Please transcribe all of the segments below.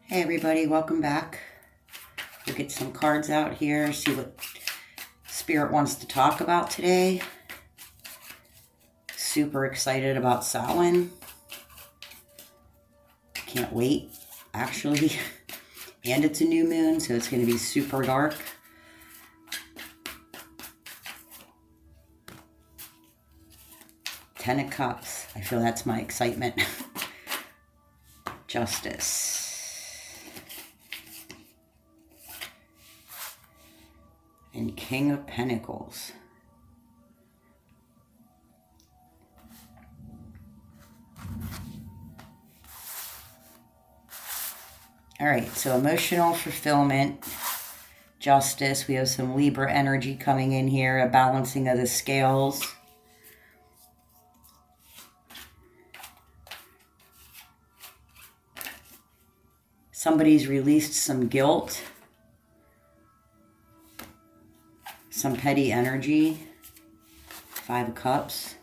Hey everybody, welcome back. We'll get some cards out here, see what Spirit wants to talk about today. Super excited about Samhain. Can't wait, actually. And it's a new moon, so it's going to be super dark. Ten of Cups. I feel that's my excitement. Justice. And King of Pentacles. All right, so emotional fulfillment, justice. We have some Libra energy coming in here, a balancing of the scales. Somebody's released some guilt. Some petty energy. 5 of Cups.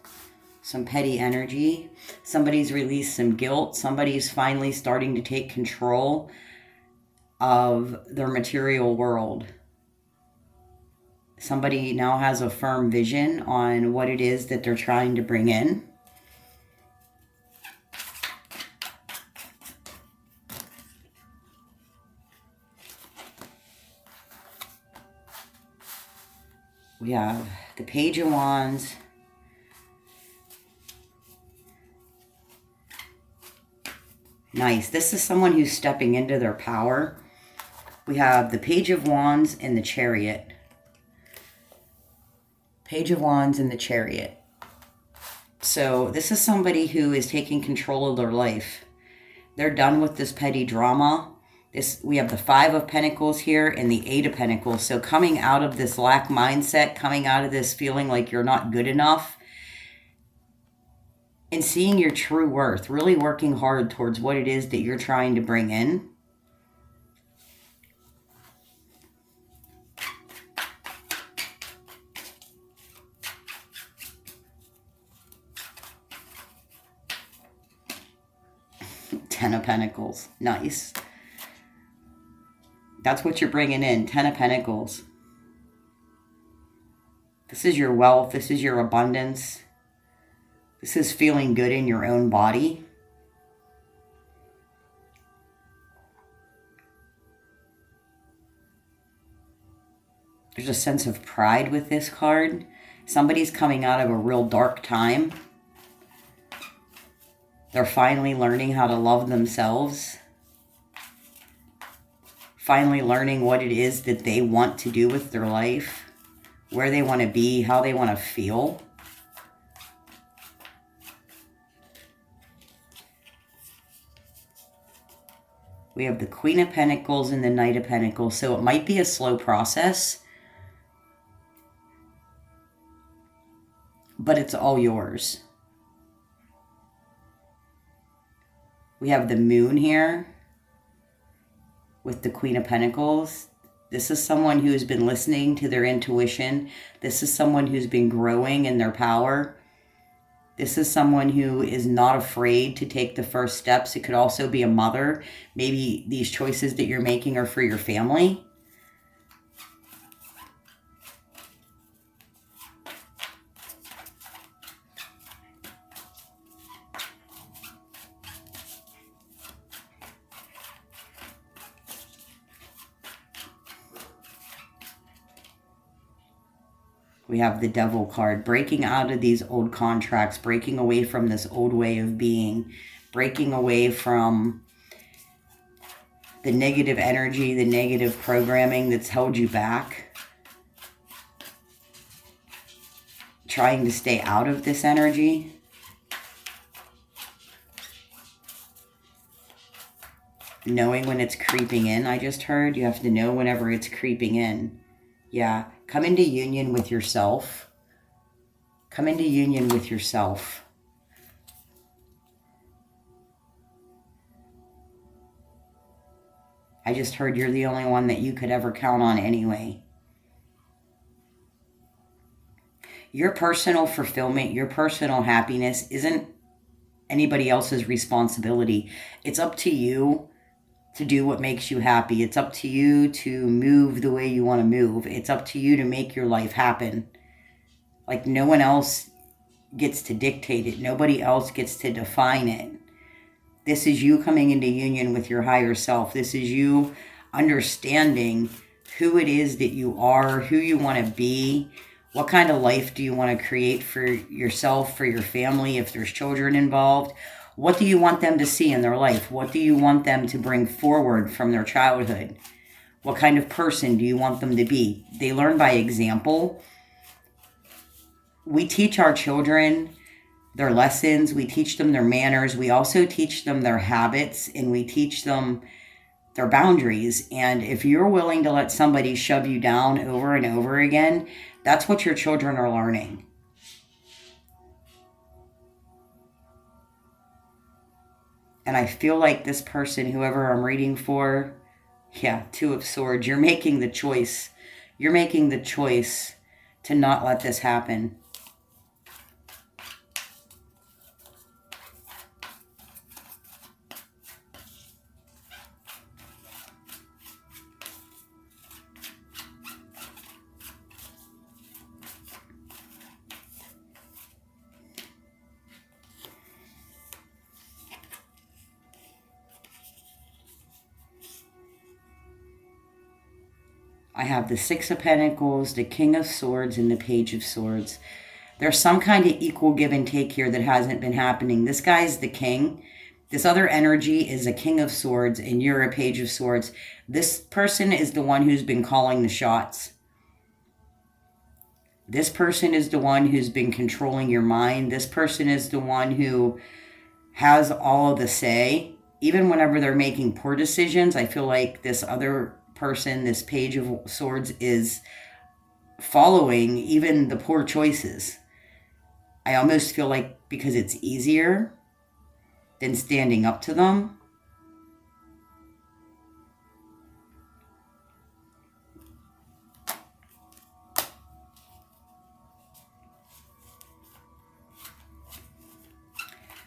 Some petty energy. Somebody's released some guilt. Somebody's finally starting to take control of their material world. Somebody now has a firm vision on what it is that they're trying to bring in. We have the Page of Wands. Nice. This is someone who's stepping into their power. We have the Page of Wands and the Chariot. Page of Wands and the Chariot. So this is somebody who is taking control of their life. They're done with this petty drama. We have the 5 of Pentacles here and the 8 of Pentacles. So coming out of this lack mindset, coming out of this feeling like you're not good enough, and seeing your true worth, really working hard towards what it is that you're trying to bring in. Ten of Pentacles. Nice. That's what you're bringing in. 10 of Pentacles. This is your wealth. This is your abundance. This is feeling good in your own body. There's a sense of pride with this card. Somebody's coming out of a real dark time. They're finally learning how to love themselves. Finally learning what it is that they want to do with their life. Where they want to be, how they want to feel. We have the Queen of Pentacles and the Knight of Pentacles. So it might be a slow process, but it's all yours. We have the Moon here with the Queen of Pentacles. This is someone who has been listening to their intuition. This is someone who's been growing in their power. This is someone who is not afraid to take the first steps. It could also be a mother. Maybe these choices that you're making are for your family. We have the Devil card, breaking out of these old contracts, breaking away from this old way of being, breaking away from the negative energy, the negative programming that's held you back. Trying to stay out of this energy. Knowing when it's creeping in, I just heard. You have to know whenever it's creeping in. Yeah. Come into union with yourself. Come into union with yourself. I just heard you're the only one that you could ever count on anyway. Your personal fulfillment, your personal happiness isn't anybody else's responsibility. It's up to you to do what makes you happy. It's up to you to move the way you want to move. It's up to you to make your life happen. Like, no one else gets to dictate it. Nobody else gets to define it. This is you coming into union with your higher self. This is you understanding who it is that you are, who you want to be, what kind of life do you want to create for yourself, for your family, if there's children involved. What do you want them to see in their life? What do you want them to bring forward from their childhood? What kind of person do you want them to be? They learn by example. We teach our children their lessons. We teach them their manners. We also teach them their habits, and we teach them their boundaries. And if you're willing to let somebody shove you down over and over again, that's what your children are learning. And I feel like this person, whoever I'm reading for, yeah, Two of Swords, you're making the choice. You're making the choice to not let this happen. I have the Six of Pentacles, the King of Swords, and the Page of Swords. There's some kind of equal give and take here that hasn't been happening. This guy's the king. This other energy is a King of Swords, and you're a Page of Swords. This person is the one who's been calling the shots. This person is the one who's been controlling your mind. This person is the one who has all of the say. Even whenever they're making poor decisions, I feel like this other person, this Page of Swords, is following even the poor choices. I almost feel like because it's easier than standing up to them.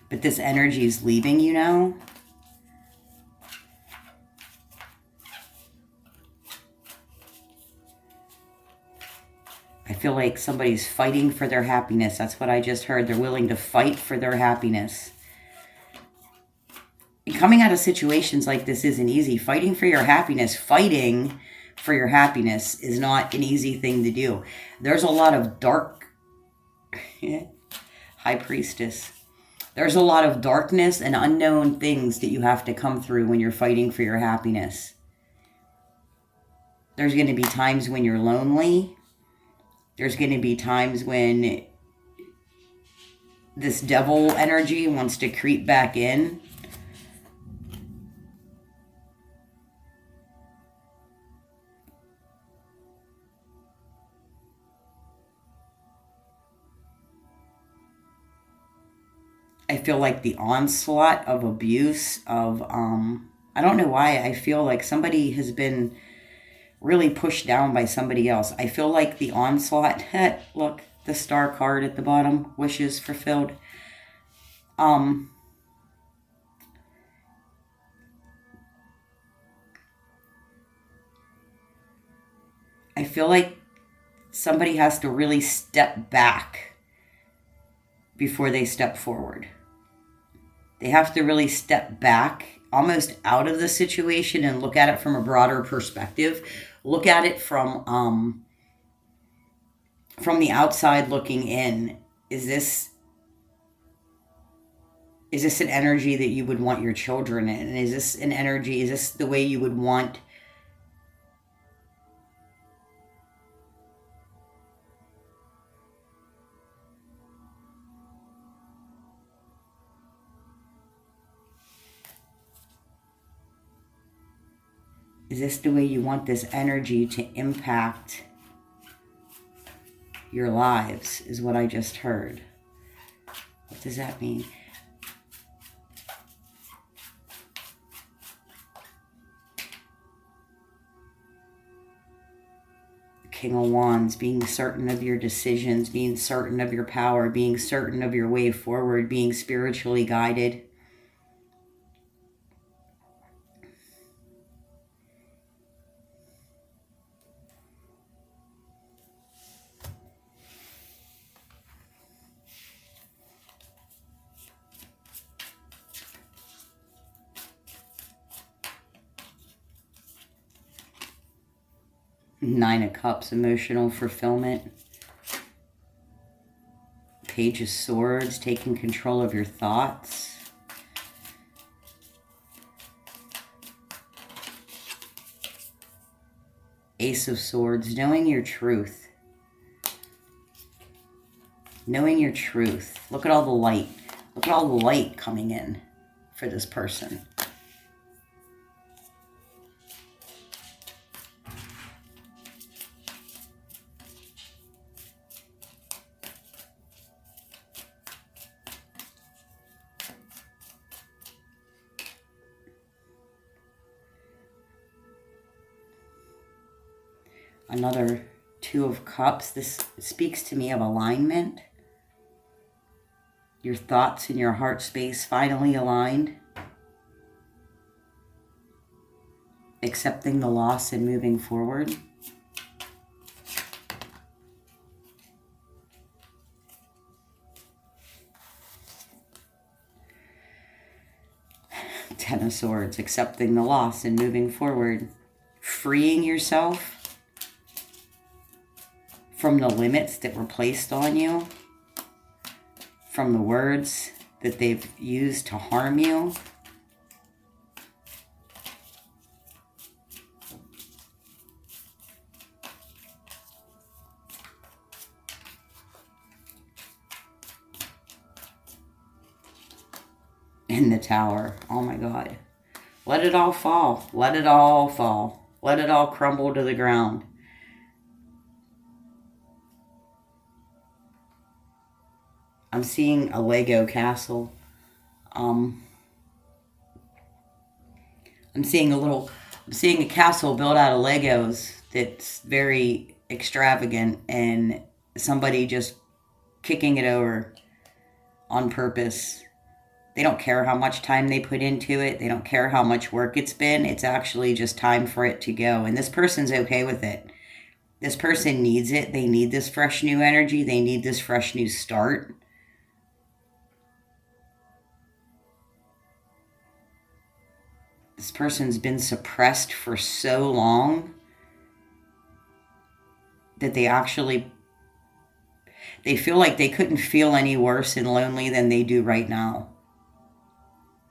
But this energy is leaving you now. I feel like somebody's fighting for their happiness. That's what I just heard. They're willing to fight for their happiness. And coming out of situations like this isn't easy. Fighting for your happiness, fighting for your happiness is not an easy thing to do. There's a lot of dark... High Priestess. There's a lot of darkness and unknown things that you have to come through when you're fighting for your happiness. There's going to be times when you're lonely. There's going to be times when this devil energy wants to creep back in. I feel like the onslaught of abuse, of, I don't know why, I feel like somebody has been really pushed down by somebody else. I feel like the onslaught, look, the star card at the bottom, wishes fulfilled. I feel like somebody has to really step back before they step forward. They have to really step back, almost out of the situation, and look at it from a broader perspective. Look at it from the outside looking in. Is this an energy that you would want your children in? Is this an energy, is this the way you would want is this the way you want this energy to impact your lives, is what I just heard. What does that mean? King of Wands, being certain of your decisions, being certain of your power, being certain of your way forward, being spiritually guided. Nine of Cups, emotional fulfillment. Page of Swords, taking control of your thoughts. Ace of Swords, knowing your truth. Knowing your truth. Look at all the light. Look at all the light coming in for this person. Another Two of Cups. This speaks to me of alignment. Your thoughts and your heart space finally aligned. Accepting the loss and moving forward. Ten of Swords, accepting the loss and moving forward. Freeing yourself from the limits that were placed on you, from the words that they've used to harm you. In the Tower. Oh my God. Let it all fall. Let it all fall. Let it all crumble to the ground. I'm seeing a Lego castle. I'm seeing a castle built out of Legos that's very extravagant, and somebody just kicking it over on purpose. They don't care how much time they put into it. They don't care how much work it's been. It's actually just time for it to go. And this person's okay with it. This person needs it. They need this fresh new energy. They need this fresh new start. This person's been suppressed for so long that they feel like they couldn't feel any worse and lonely than they do right now.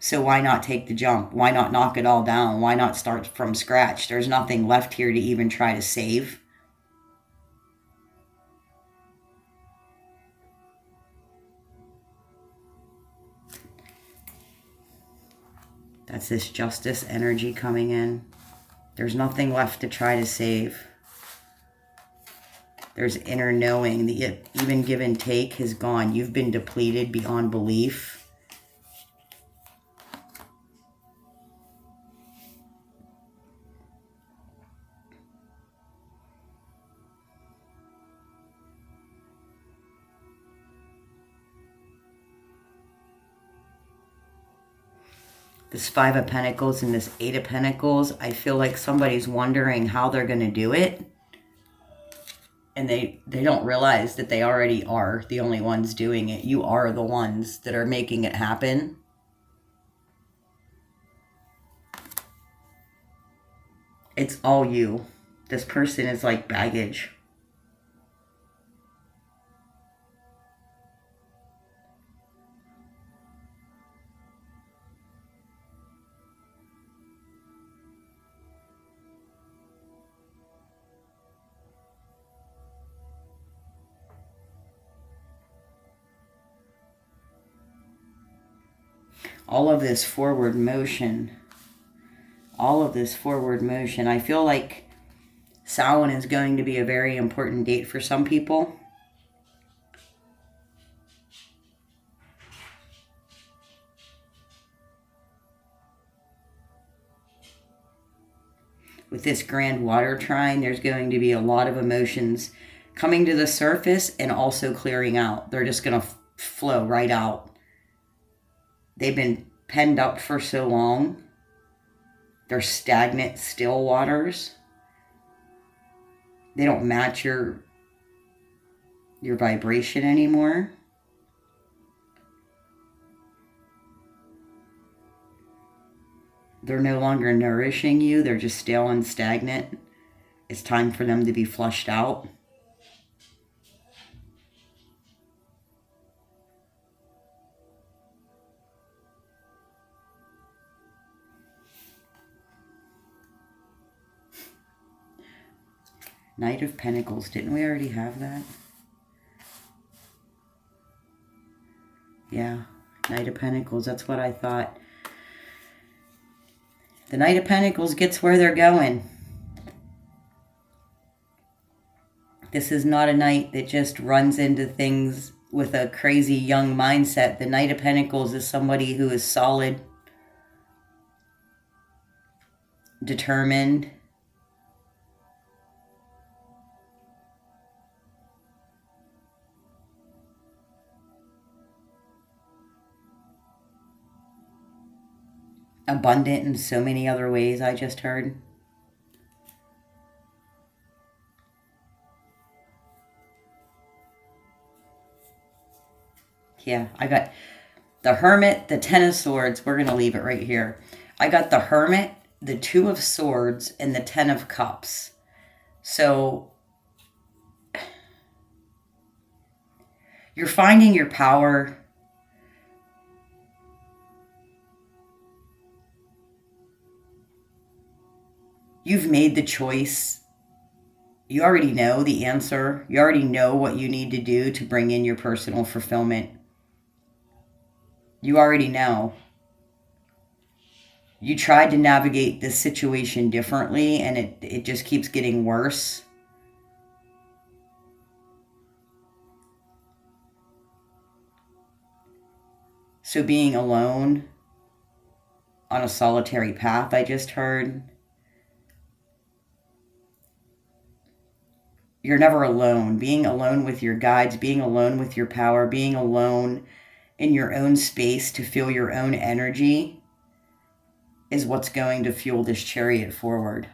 So why not take the jump? Why not knock it all down? Why not start from scratch? There's nothing left here to even try to save. That's this Justice energy coming in. There's nothing left to try to save. There's inner knowing. The even give and take has gone. You've been depleted beyond belief. This Five of Pentacles and this Eight of Pentacles, I feel like somebody's wondering how they're going to do it. And they don't realize that they already are the only ones doing it. You are the ones that are making it happen. It's all you. This person is like baggage. All of this forward motion, I feel like Samhain is going to be a very important date for some people. With this grand water trine, there's going to be a lot of emotions coming to the surface and also clearing out. They're just going to flow right out. They've been penned up for so long. They're stagnant, still waters. They don't match your vibration anymore. They're no longer nourishing you. They're just stale and stagnant. It's time for them to be flushed out. Knight of Pentacles. Didn't we already have that? Yeah, Knight of Pentacles. That's what I thought. The Knight of Pentacles gets where they're going. This is not a knight that just runs into things with a crazy young mindset. The Knight of Pentacles is somebody who is solid, determined, abundant in so many other ways, I just heard. Yeah, I got the Hermit, the Ten of Swords. We're going to leave it right here. I got the Hermit, the Two of Swords, and the Ten of Cups. So you're finding your power. You've made the choice. You already know the answer. You already know what you need to do to bring in your personal fulfillment. You already know. You tried to navigate this situation differently, and it just keeps getting worse. So being alone on a solitary path, I just heard. You're never alone. Being alone with your guides, being alone with your power, being alone in your own space to feel your own energy is what's going to fuel this chariot forward.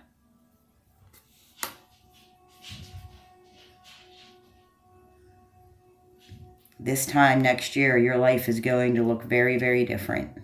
This time next year, your life is going to look very, very different.